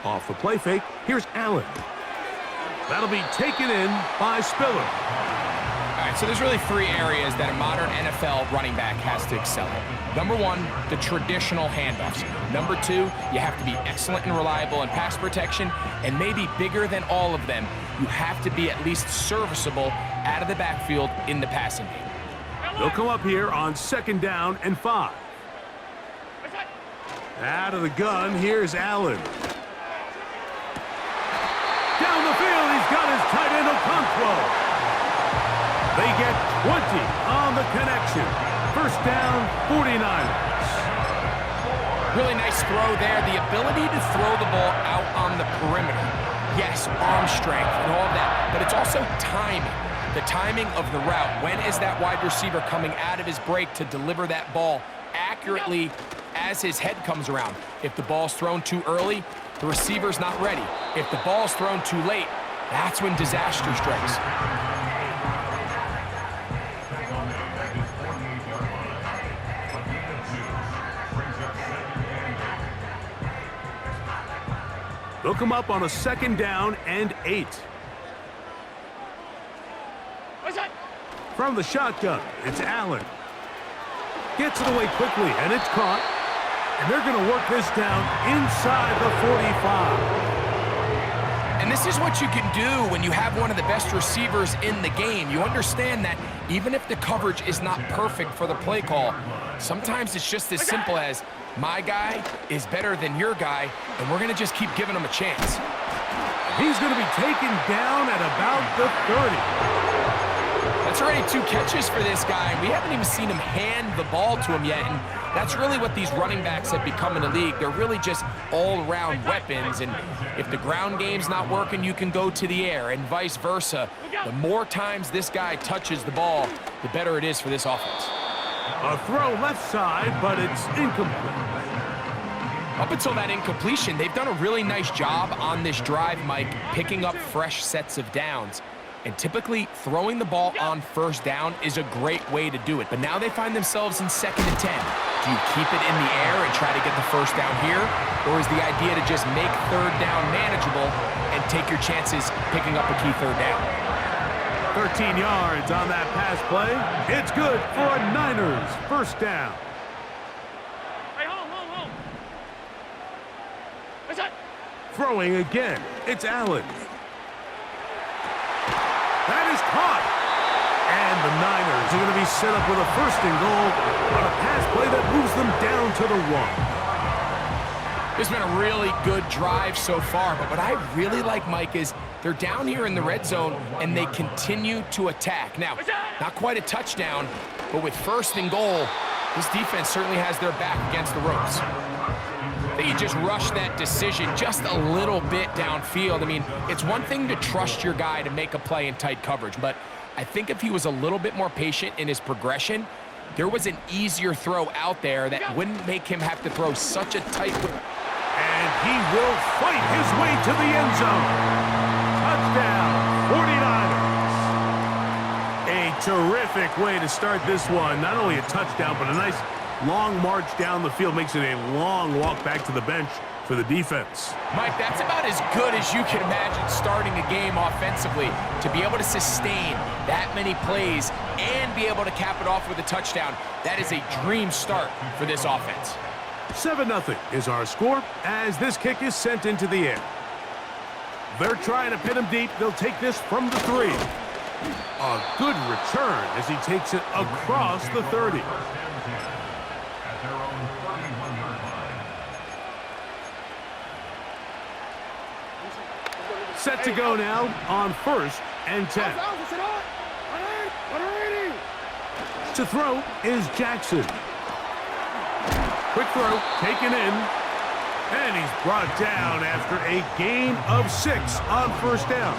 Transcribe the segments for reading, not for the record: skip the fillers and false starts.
Off the play fake, here's Allen. That'll be taken in by Spiller. All right, so there's really three areas that a modern NFL running back has to excel in. Number one, the traditional handoffs. Number two, you have to be excellent and reliable in pass protection, and maybe bigger than all of them, you have to be at least serviceable out of the backfield in the passing game. They'll come up here on 2nd down and 5. Out of the gun, here's Allen. Down the field, he's got his tight end Okonkwo. They get 20 on the connection. 1st down, 49ers. Really nice throw there. The ability to throw the ball out on the perimeter. Yes, arm strength and all of that, but it's also timing. The timing of the route. When is that wide receiver coming out of his break to deliver that ball accurately as his head comes around? If the ball's thrown too early, the receiver's not ready. If the ball's thrown too late, that's when disaster strikes. They'll come up on a 2nd down and 8. From the shotgun, it's Allen. Gets it away quickly, and it's caught. And they're going to work this down inside the 45. And this is what you can do when you have one of the best receivers in the game. You understand that even if the coverage is not perfect for the play call, sometimes it's just as simple as, my guy is better than your guy, and we're going to just keep giving him a chance. He's going to be taken down at about the 30. That's already 2 catches for this guy. We haven't even seen him hand the ball to him yet, and that's really what these running backs have become in the league. They're really just all-around weapons, and if the ground game's not working, you can go to the air, and vice versa. The more times this guy touches the ball, the better it is for this offense. A throw left side, but it's incomplete. Up until that incompletion, they've done a really nice job on this drive, Mike, picking up fresh sets of downs. And typically, throwing the ball on 1st down is a great way to do it. But now they find themselves in 2nd and 10. Do you keep it in the air and try to get the 1st down here? Or is the idea to just make 3rd down manageable and take your chances picking up a key 3rd down? 13 yards on that pass play. It's good for a Niners 1st down. Hey, hold. What's that? Throwing again. It's Allen. That is caught. And the Niners are going to be set up with a 1st and goal on a pass play that moves them down to the 1. This has been a really good drive so far, but what I really like, Mike, is they're down here in the red zone, and they continue to attack. Now, not quite a touchdown, but with 1st and goal, this defense certainly has their back against the ropes. They just rush that decision just a little bit downfield. I mean, it's one thing to trust your guy to make a play in tight coverage, but I think if he was a little bit more patient in his progression, there was an easier throw out there that wouldn't make him have to throw such a tight... And he will fight his way to the end zone. Touchdown, 49ers. A terrific way to start this one. Not only a touchdown, but a nice long march down the field. Makes it a long walk back to the bench for the defense. Mike, that's about as good as you can imagine starting a game offensively. To be able to sustain that many plays and be able to cap it off with a touchdown, that is a dream start for this offense. 7-0 is our score as this kick is sent into the air. They're trying to pin him deep. They'll take this from the 3. A good return as he takes it across the 30. Set to go now on 1st and 10. To throw is Jackson. Quick throw, taken in, and he's brought down after a gain of 6 on 1st down.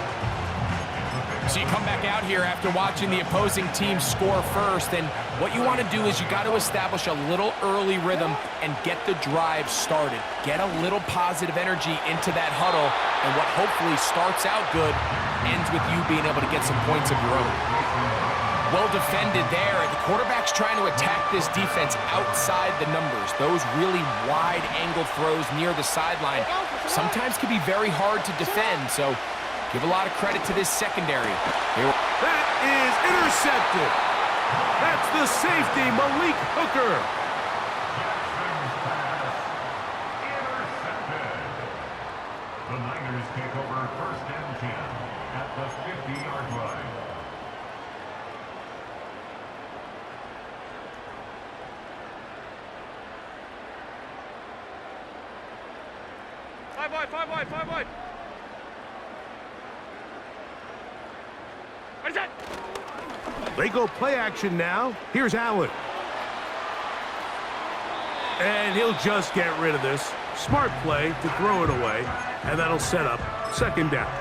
So you come back out here after watching the opposing team score first, and what you want to do is you got to establish a little early rhythm and get the drive started. Get a little positive energy into that huddle, and what hopefully starts out good ends with you being able to get some points of your own. Well defended there. The quarterback's trying to attack this defense outside the numbers. Those really wide-angle throws near the sideline sometimes can be very hard to defend, so give a lot of credit to this secondary. That is intercepted. That's the safety, Malik Hooker. The Niners take over 1st and 10 at the 50-yard line. Five wide. What is that? They go play action now. Here's Allen. And he'll just get rid of this. Smart play to throw it away, and that'll set up 2nd down.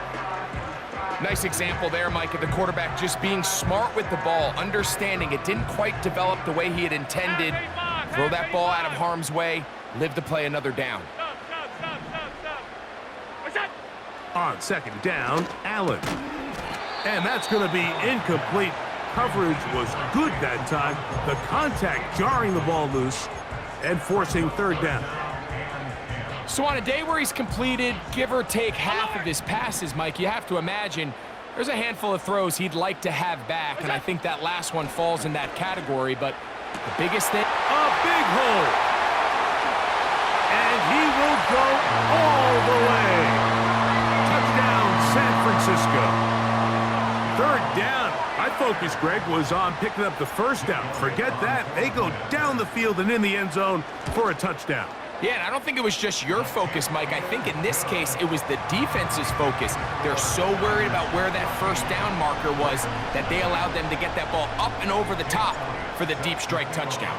Nice example there, Mike, of the quarterback just being smart with the ball, understanding it didn't quite develop the way he had intended. Throw that ball out of harm's way, live to play another down. Stop. What's that? On 2nd down, Allen. And that's going to be incomplete. Coverage was good that time. The contact jarring the ball loose and forcing 3rd down. So on a day where he's completed, give or take half of his passes, Mike, you have to imagine there's a handful of throws he'd like to have back, and I think that last one falls in that category, but the biggest thing... A big hole. And he will go all the way. Touchdown, San Francisco. 3rd down. My focus, Greg, was on picking up the 1st down. Forget that. They go down the field and in the end zone for a touchdown. Yeah, and I don't think it was just your focus, Mike. I think in this case, it was the defense's focus. They're so worried about where that 1st down marker was that they allowed them to get that ball up and over the top for the deep strike touchdown.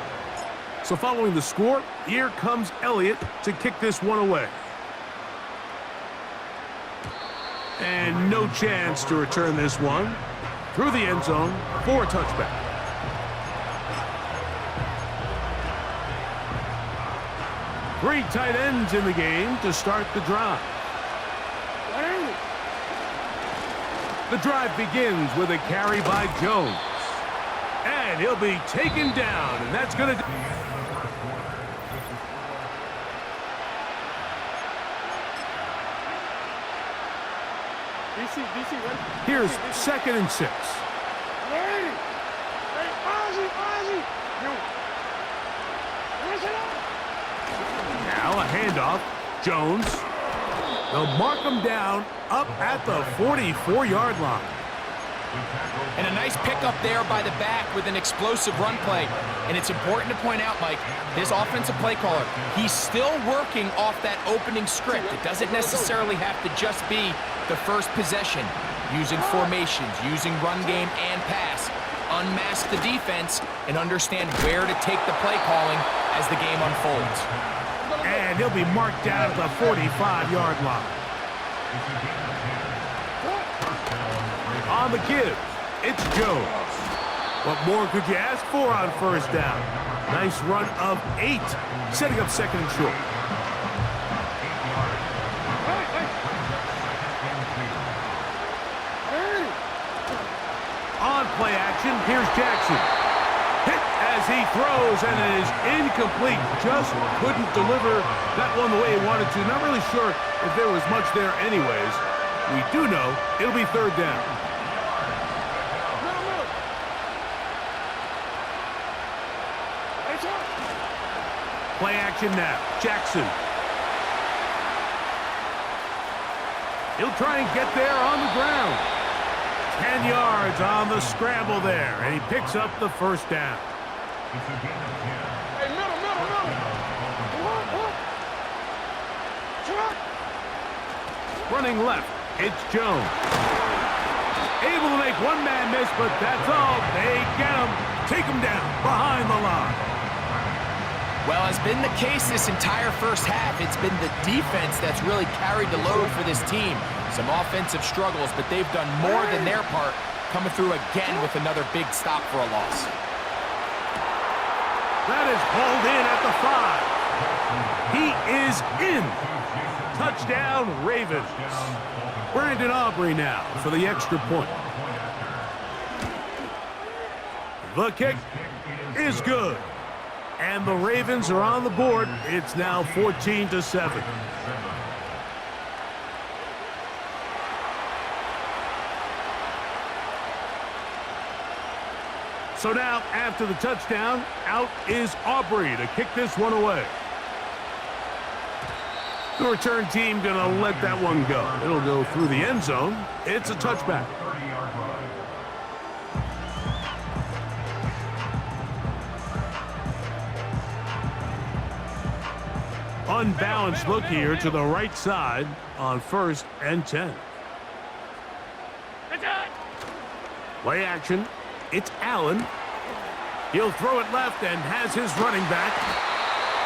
So following the score, here comes Elliott to kick this one away. And no chance to return this one through the end zone for a touchback. Three tight ends in the game to start the drive. The drive begins with a carry by Jones. And he'll be taken down, and that's going to... Here's 2nd and 6. Now a handoff. Jones. They'll mark him down up at the 44-yard line. And a nice pickup there by the back with an explosive run play. And it's important to point out, Mike, this offensive play caller, he's still working off that opening script. It doesn't necessarily have to just be the first possession. Using formations, using run game and pass. Unmask the defense and understand where to take the play calling as the game unfolds. And he'll be marked down at the 45-yard line. On the give, it's Jones. What more could you ask for on 1st down? Nice run of 8, setting up 2nd and short. On play action, here's Jackson. Hit as he throws, and it is incomplete. Just couldn't deliver that one the way he wanted to. Not really sure if there was much there anyways. We do know it'll be 3rd down. Play action now. Jackson. He'll try and get there on the ground. 10 yards on the scramble there, and he picks up the 1st down. Hey, middle. Running left, it's Jones. Able to make one man miss, but that's all. They get him, take him down behind the line. Well, as been the case this entire 1st half, it's been the defense that's really carried the load for this team. Some offensive struggles, but they've done more than their part, coming through again with another big stop for a loss. That is hauled in at the 5. He is in. Touchdown, Ravens. Brandon Aubrey now for the extra point. The kick is good. And the Ravens are on the board. It's now 14-7. So now, after the touchdown, out is Aubrey to kick this one away. The return team going to let that one go. It'll go through the end zone. It's a touchback. Unbalanced look here to the right side on 1st and 10. Play action. It's Allen. He'll throw it left and has his running back.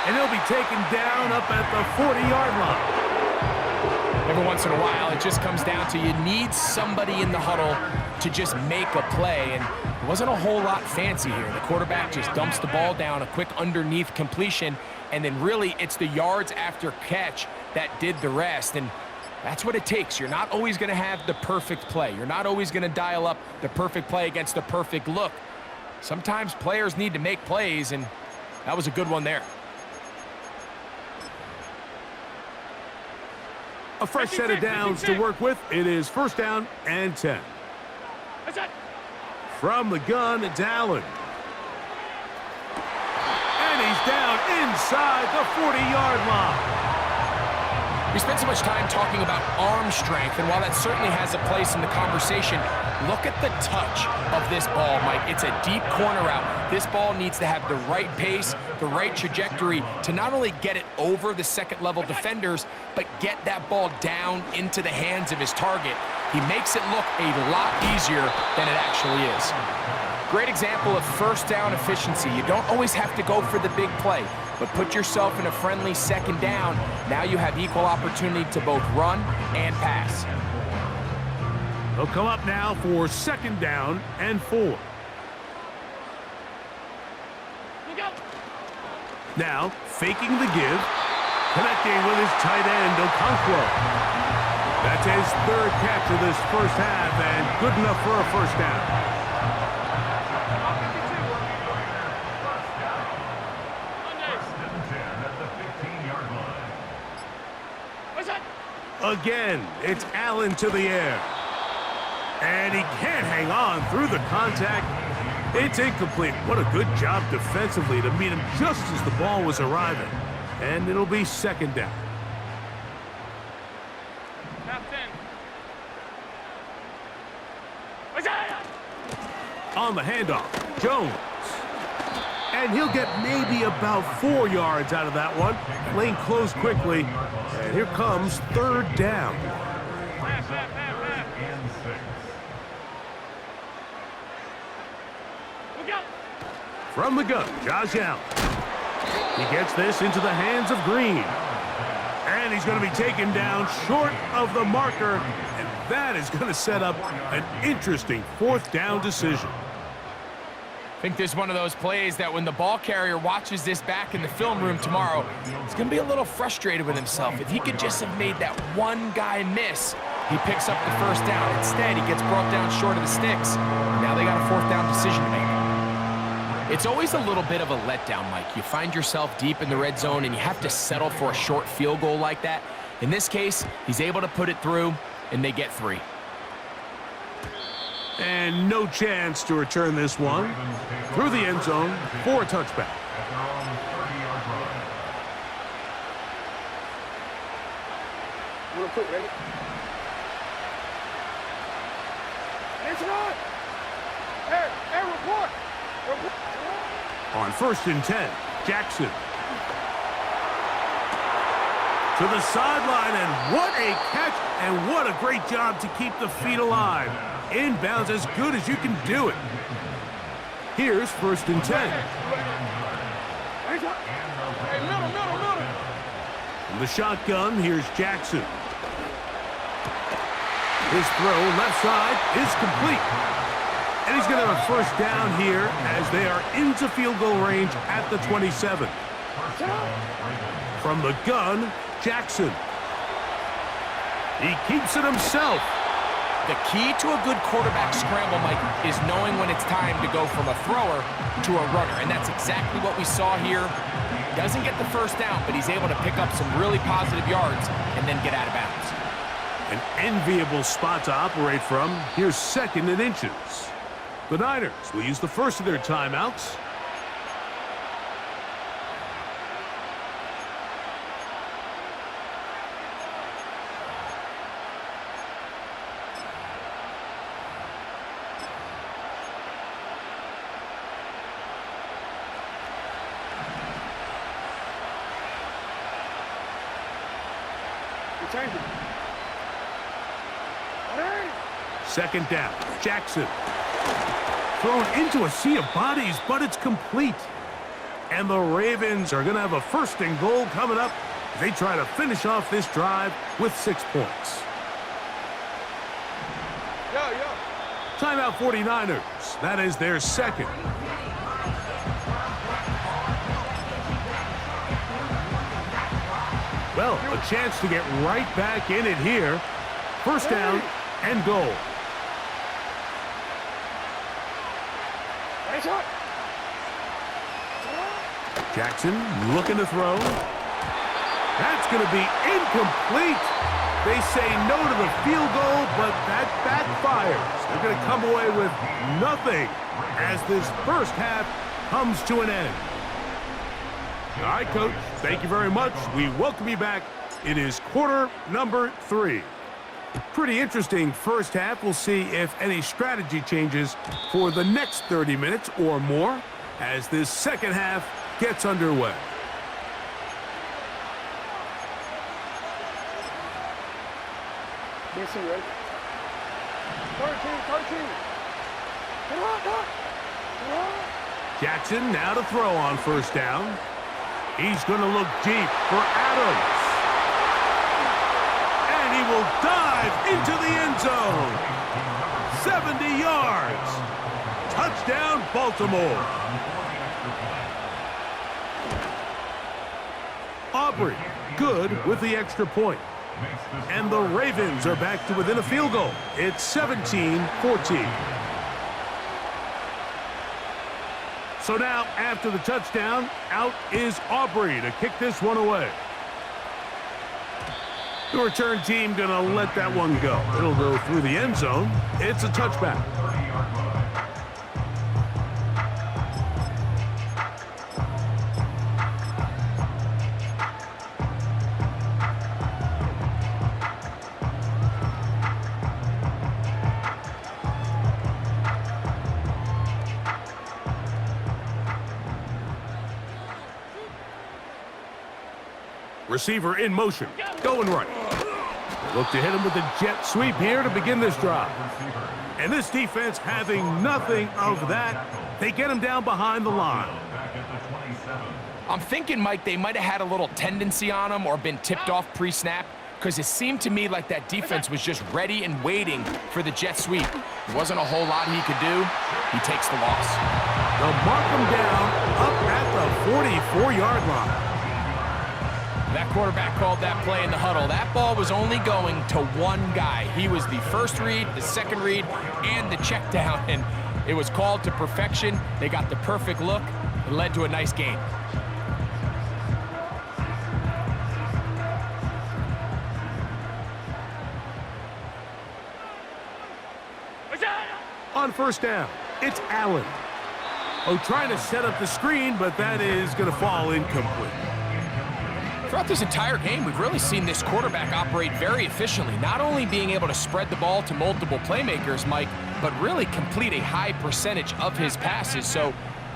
And he'll be taken down up at the 40-yard line. Every once in a while, it just comes down to you need somebody in the huddle to just make a play. And it wasn't a whole lot fancy here. The quarterback just dumps the ball down, a quick underneath completion, and then really it's the yards after catch that did the rest. And that's what it takes. You're not always going to have the perfect play. You're not always going to dial up the perfect play against the perfect look. Sometimes players need to make plays, and that was a good one there. A fresh set of downs to work with. It is 1st down and 10. From the gun, it's Allen. And he's down inside the 40-yard line. We spent so much time talking about arm strength, and while that certainly has a place in the conversation, look at the touch of this ball, Mike. It's a deep corner route. This ball needs to have the right pace, the right trajectory to not only get it over the second-level defenders, but get that ball down into the hands of his target. He makes it look a lot easier than it actually is. Great example of 1st down efficiency. You don't always have to go for the big play, but put yourself in a friendly 2nd down. Now you have equal opportunity to both run and pass. They'll come up now for 2nd down and 4. Now, faking the give, connecting with his tight end, Okonkwo. That's his 3rd catch of this 1st half, and good enough for a 1st down. Again, it's Allen to the air. And he can't hang on through the contact. It's incomplete. What a good job defensively to meet him just as the ball was arriving. And it'll be 2nd down. On the handoff, Jones. And he'll get maybe about 4 yards out of that one. Lane closed quickly. And here comes 3rd down. From the gun, Josh Allen. He gets this into the hands of Green. And he's going to be taken down short of the marker. And that is going to set up an interesting 4th down decision. I think this is one of those plays that when the ball carrier watches this back in the film room tomorrow, he's going to be a little frustrated with himself. If he could just have made that one guy miss, he picks up the 1st down. Instead, he gets brought down short of the sticks. Now they got a 4th down decision to make. It's always a little bit of a letdown, Mike. You find yourself deep in the red zone, and you have to settle for a short field goal like that. In this case, he's able to put it through, and they get 3. And no chance to return this one through the end zone for a touchback. Real quick, ready? It's on! Hey, report! On 1st and 10, Jackson. To the sideline, and what a catch, and what a great job to keep the feet alive. Inbounds as good as you can do it. Here's 1st and 10. From the shotgun, here's Jackson. His throw left side is complete. And he's going to have a 1st down here as they are into field goal range at the 27. From the gun, Jackson. He keeps it himself. The key to a good quarterback scramble, Mike, is knowing when it's time to go from a thrower to a runner, and that's exactly what we saw here. Doesn't get the first down, but he's able to pick up some really positive yards and then get out of bounds. An enviable spot to operate from. Here's 2nd and inches. The Niners will use the first of their timeouts. Change it. 2nd down. Jackson. Thrown into a sea of bodies, but it's complete. And the Ravens are going to have a 1st and goal coming up. They try to finish off this drive with 6 points. Timeout 49ers. That is their 2nd. Well, a chance to get right back in it here. 1st down and goal. Jackson looking to throw. That's going to be incomplete. They say no to the field goal, but that backfires. They're going to come away with nothing as this 1st half comes to an end. All right, Coach, thank you very much. We welcome you back. It is quarter number 3. Pretty interesting 1st half. We'll see if any strategy changes for the next 30 minutes or more as this 2nd half gets underway. DC, right? 13. Come on. Jackson now to throw on 1st down. He's going to look deep for Adams. And he will dive into the end zone. 70 yards. Touchdown, Baltimore. Aubrey, good with the extra point. And the Ravens are back to within a field goal. It's 17-14. So now, after the touchdown, out is Aubrey to kick this one away. The return team going to let that one go. It'll go through the end zone. It's a touchback. Receiver in motion, going right. Look to hit him with a jet sweep here to begin this drive. And this defense having nothing of that. They get him down behind the line. I'm thinking, Mike, they might have had a little tendency on him or been tipped off pre-snap, because it seemed to me like that defense was just ready and waiting for the jet sweep. There wasn't a whole lot he could do. He takes the loss. They'll mark him down up at the 44-yard line. That quarterback called that play in the huddle. That ball was only going to one guy. He was the 1st read, the 2nd read, and the check down, and it was called to perfection. They got the perfect look. It led to a nice game. On 1st down, it's Allen. Oh, trying to set up the screen, but that is going to fall incomplete. Throughout this entire game, we've really seen this quarterback operate very efficiently, not only being able to spread the ball to multiple playmakers, Mike, but really complete a high percentage of his passes. So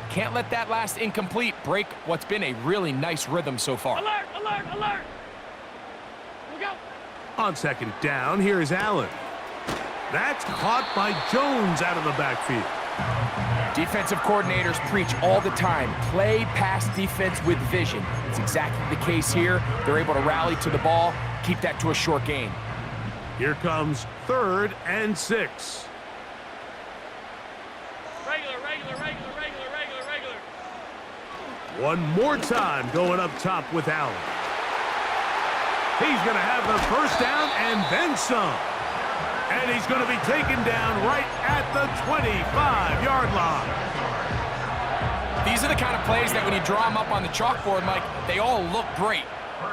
can't let that last incomplete break what's been a really nice rhythm so far. Alert! Here we go. On 2nd down, here is Allen. That's caught by Jones out of the backfield. Defensive coordinators preach all the time, play pass defense with vision. It's exactly the case here. They're able to rally to the ball, keep that to a short gain. Here comes 3rd and 6. Regular. One more time going up top with Allen. He's going to have the 1st down and then some. And he's going to be taken down right at the 25-yard line. These are the kind of plays that when you draw them up on the chalkboard, Mike, they all look great.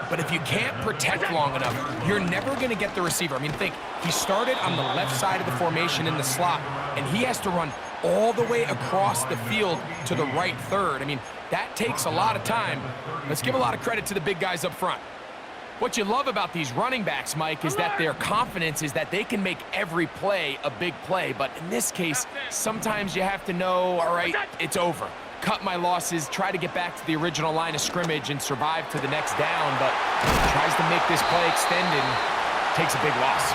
But if you can't protect long enough, you're never going to get the receiver. I mean, think, he started on the left side of the formation in the slot, and he has to run all the way across the field to the right third. I mean, that takes a lot of time. Let's give a lot of credit to the big guys up front. What you love about these running backs, Mike, is that their confidence is that they can make every play a big play. But in this case, sometimes you have to know, all right, it's over. Cut my losses, try to get back to the original line of scrimmage and survive to the next down, but tries to make this play extend and takes a big loss.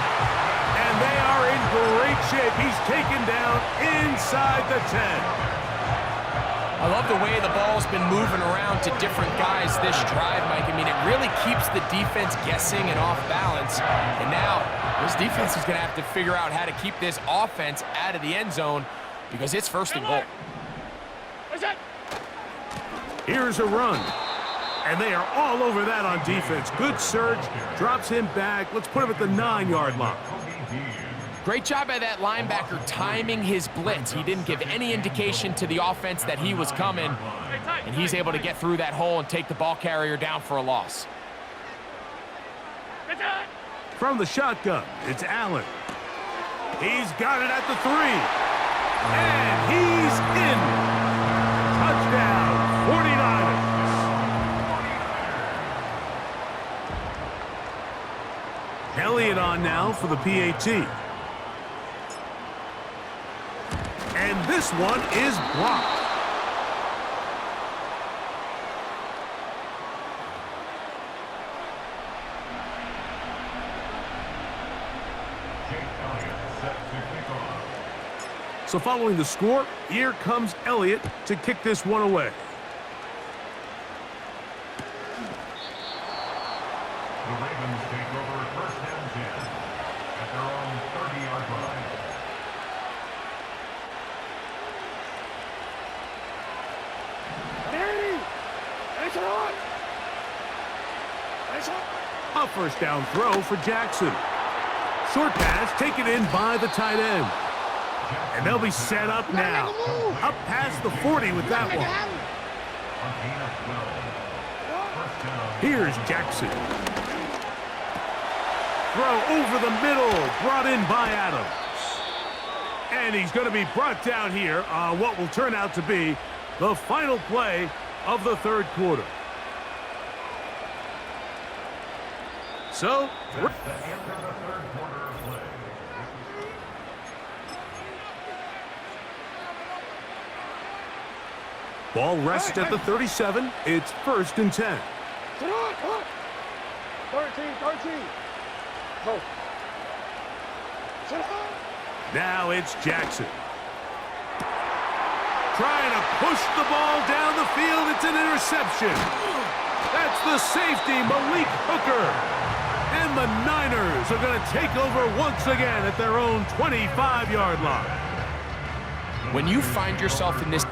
And they are in great shape. He's taken down inside the 10. I love the way the ball's been moving around to different guys this drive, Mike. I mean, it really keeps the defense guessing and off balance. And now this defense is going to have to figure out how to keep this offense out of the end zone because it's first and goal. Here's a run. And they are all over that on defense. Good surge, drops him back. Let's put him at the 9-yard line. Great job by that linebacker timing his blitz. He didn't give any indication to the offense that he was coming, and he's able to get through that hole and take the ball carrier down for a loss. From the shotgun, it's Allen. He's got it at the 3. And he's in. Touchdown, 49ers. Elliott on now for the PAT. And this one is blocked. So following the score, here comes Elliott to kick this one away. The Ravens take over first and 10 at their own 30-yard line. A first down throw for Jackson. Short pass taken in by the tight end. And they'll be set up now. Up past the 40 with that one. Here's Jackson. Throw over the middle, brought in by Adams. And he's going to be brought down here on what will turn out to be the final play of the third quarter. So, ball rests at the 37. It's first and 10. 13. Go. Now it's Jackson. Trying to push the ball down the field. It's an interception. That's the safety, Malik Hooker. And the Niners are going to take over once again at their own 25-yard line. When you find yourself in this